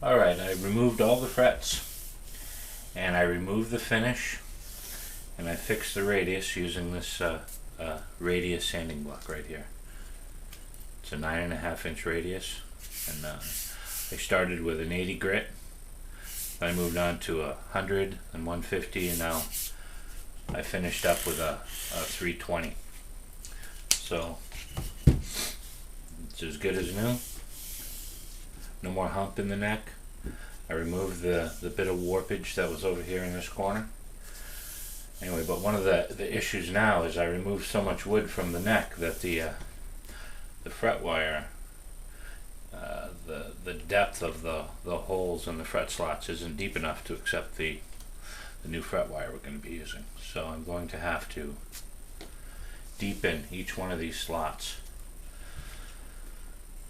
Alright, I removed all the frets and I removed the finish and I fixed the radius using this radius sanding block right here. It's a 9.5 inch radius, and I started with an 80 grit. I moved on to 100 and 150, and now I finished up with a 320. So it's as good as new. No more hump in the neck. I removed the bit of warpage that was over here in this corner. Anyway, but one of the issues now is I removed so much wood from the neck that the fret wire, the depth of the holes in the fret slots isn't deep enough to accept the new fret wire we're going to be using. So I'm going to have to deepen each one of these slots.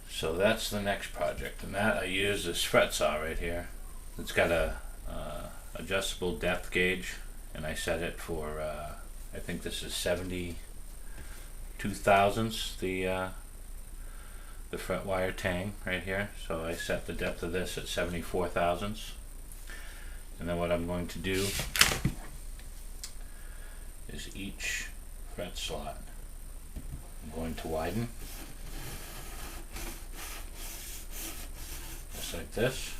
So that's the next project, and that I use this fret saw right here. It's got a adjustable depth gauge, and I set it for I think this is 72 thousandths, the fret wire tang right here. So I set the depth of this at 74 thousandths, and then what I'm going to do is each fret slot I'm going to widen just like this.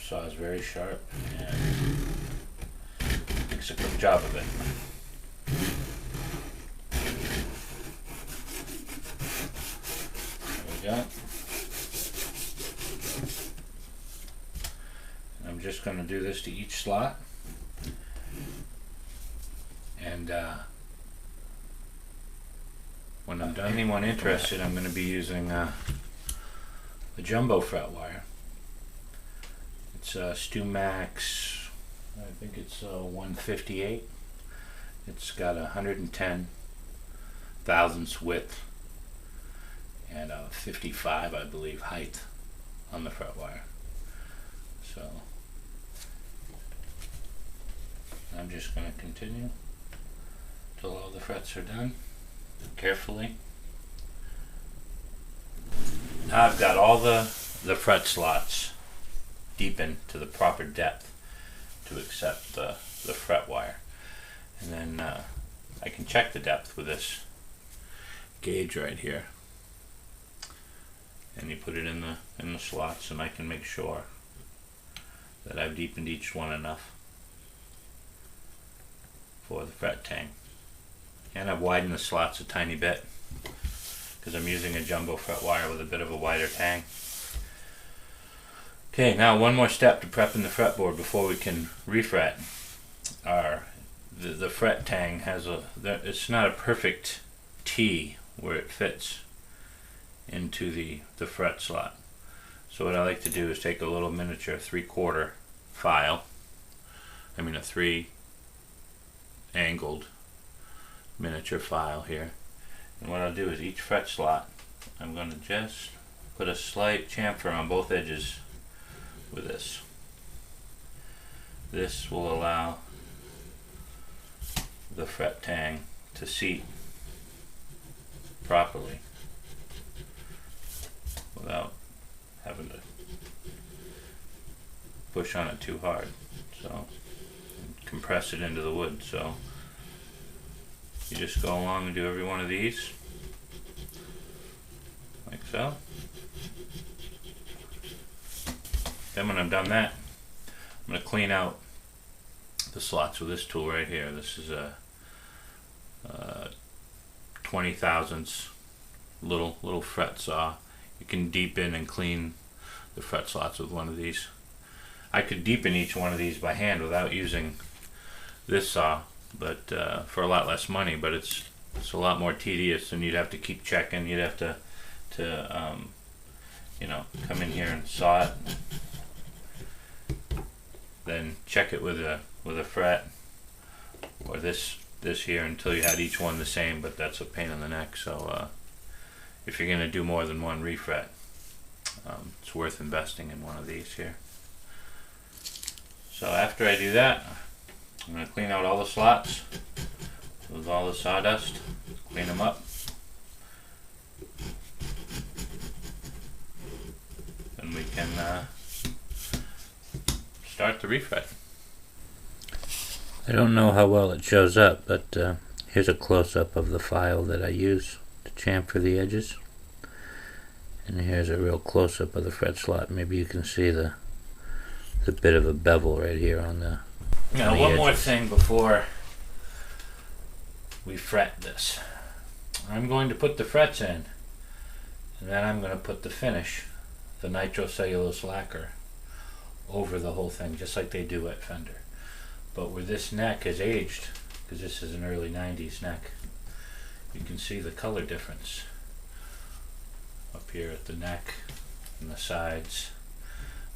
Saw is very sharp and makes a good job of it. There we go. And I'm just going to do this to each slot, and when I'm done, anyone interested, I'm going to be using a jumbo fret wire. It's StuMax, I think it's 158. It's got 110 thousandths width and 55, I believe, height on the fret wire. So I'm just going to continue till all the frets are done carefully. Now I've got all the fret slots deepen to the proper depth to accept the fret wire, and then I can check the depth with this gauge right here, and you put it in the slots, and I can make sure that I've deepened each one enough for the fret tang, and I've widened the slots a tiny bit because I'm using a jumbo fret wire with a bit of a wider tang. Okay, now one more step to prepping the fretboard before we can refret. The fret tang has it's not a perfect T where it fits into the fret slot. So what I like to do is take a little miniature 3/4 file, a 3 angled miniature file here, and what I'll do is each fret slot I'm going to just put a slight chamfer on both edges with this. This will allow the fret tang to seat properly without having to push on it too hard, so compress it into the wood. So you just go along and do every one of these like so. Then when I'm done that, I'm going to clean out the slots with this tool right here. This is a 20 thousandths little fret saw. You can deepen and clean the fret slots with one of these. I could deepen each one of these by hand without using this saw, but for a lot less money. But it's a lot more tedious, and you'd have to keep checking. You'd have to come in here and saw it, then check it with a fret or this here until you had each one the same, but that's a pain in the neck. So if you're going to do more than one refret, it's worth investing in one of these here. So after I do that, I'm going to clean out all the slots with all the sawdust, clean them up. And we can start the refret. I don't know how well it shows up, but here's a close-up of the file that I use to chamfer the edges. And here's a real close-up of the fret slot. Maybe you can see the bit of a bevel right here on the Now, one more thing before we fret this. I'm going to put the frets in, and then I'm going to put the finish, the nitrocellulose lacquer, over the whole thing, just like they do at Fender. But where this neck is aged, because this is an early 90s neck, you can see the color difference up here at the neck and the sides.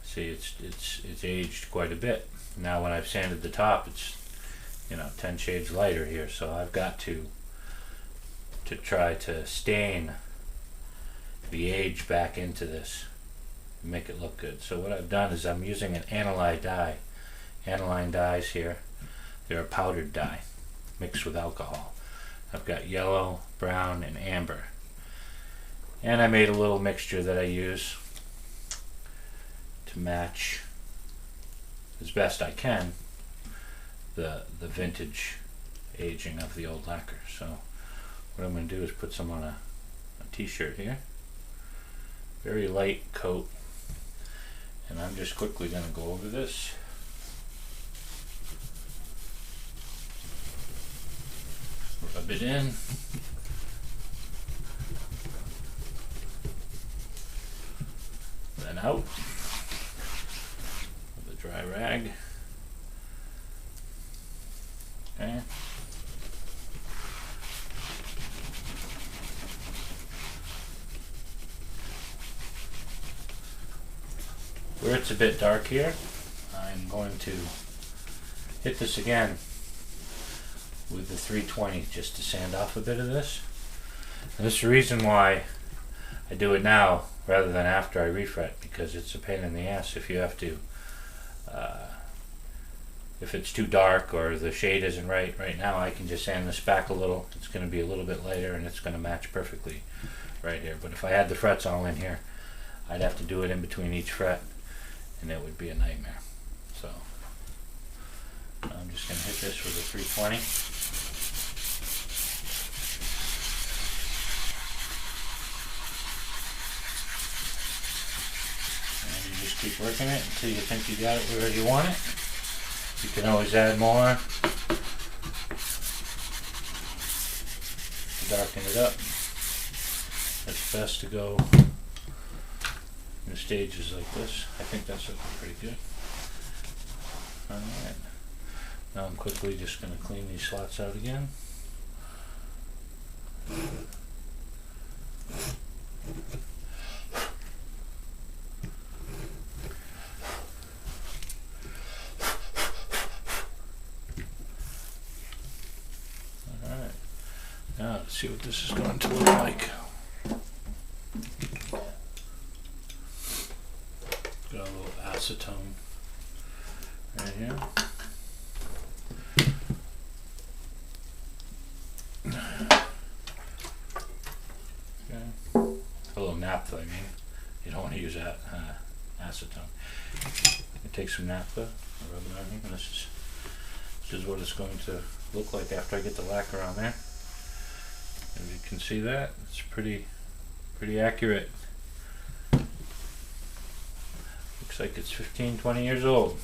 See, it's aged quite a bit. Now when I've sanded the top, it's 10 shades lighter here, so I've got to try to stain the age back into this and make it look good. So what I've done is I'm using an aniline dye. Aniline dyes here, they're a powdered dye mixed with alcohol. I've got yellow, brown, and amber. And I made a little mixture that I use to match as best I can the vintage aging of the old lacquer. So what I'm going to do is put some on a t-shirt here, very light coat, and I'm just quickly going to go over this. Rub it in. Then out with a dry rag. Okay. Where it's a bit dark here, I'm going to hit this again with the 320 just to sand off a bit of this. And this is the reason why I do it now rather than after I refret, because it's a pain in the ass if you have to if it's too dark or the shade isn't right now. I can just sand this back a little. It's going to be a little bit lighter and it's going to match perfectly right here. But if I had the frets all in here, I'd have to do it in between each fret and it would be a nightmare. So I'm just going to hit this with a 320. And you just keep working it until you think you got it where you want it. You can always add more to darken it up. It's best to go in stages like this. I think that's looking pretty good. Alright. Now I'm quickly just going to clean these slots out again. Alright. Now let's see what this is going to look like. Got a little acetone right here. Okay. A little naphtha, I mean. You don't want to use that acetone. You take some naphtha, rub it on here, and this is what it's going to look like after I get the lacquer on there. And you can see that it's pretty accurate. Looks like it's 15-20 years old.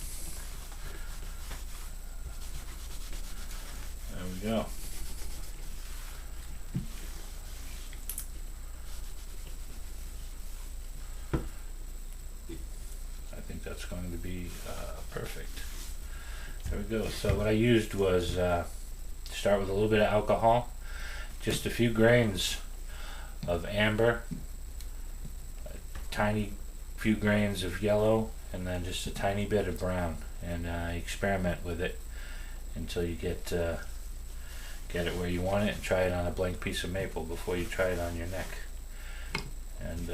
There we go. I think that's going to be perfect. There we go. So what I used was start with a little bit of alcohol, just a few grains of amber, a tiny few grains of yellow, and then just a tiny bit of brown, and experiment with it until you get it where you want it, and try it on a blank piece of maple before you try it on your neck. And